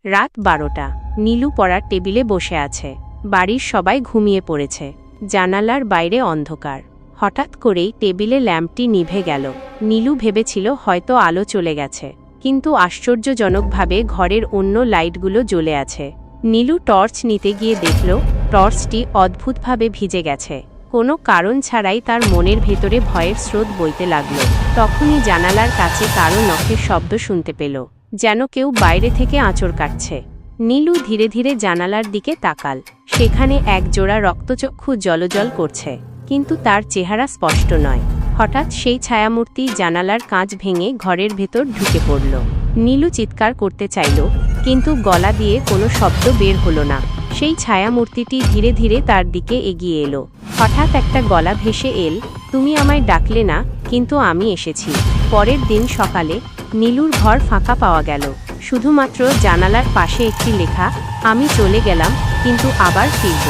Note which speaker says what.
Speaker 1: রাত 12টা। নীলু পড়ার টেবিলে বসে আছে। বাড়ির সবাই ঘুমিয়ে পড়েছে। জানালার বাইরে অন্ধকার। হঠাৎ করেই টেবিলে ল্যাম্পটি নিভে গেল। নীলু ভেবেছিল হয়তো আলো চলে গেছে, কিন্তু আশ্চর্যজনকভাবে ঘরের অন্য লাইটগুলো জ্বলে আছে। নীলু টর্চ নিতে গিয়ে দেখল টর্চটি অদ্ভুতভাবে ভিজে গেছে। কোনো কারণ ছাড়াই তার মনের ভেতরে ভয়ের স্রোত বইতে লাগল। তখনই জানালার কাছে কারো নখের শব্দ শুনতে পেল, যেন কেউ বাইরে থেকে আঁচড় কাটছে। নীলু ধীরে ধীরে জানালার দিকে তাকাল। সেখানে একজোড়া রক্তচক্ষু জ্বলজ্বল করছে, কিন্তু তার চেহারা স্পষ্ট নয়। হঠাৎ সেই ছায়ামূর্তি জানালার কাঁচ ভেঙে ঘরের ভেতর ঢুকে পড়ল। নীলু চিৎকার করতে চাইল, কিন্তু গলা দিয়ে কোনো শব্দ বের হলো না। সেই ছায়ামূর্তিটি ধীরে ধীরে তার দিকে এগিয়ে এলো। হঠাৎ একটা গলা ভেসে এল, তুমি আমায় ডাকলে না, কিন্তু আমি এসেছি। পরের দিন সকালে নীলুর ঘর ফাঁকা পাওয়া গেল। শুধুমাত্র জানালার পাশে একটি লেখা, আমি চলে গেলাম, কিন্তু আবার ফিরব।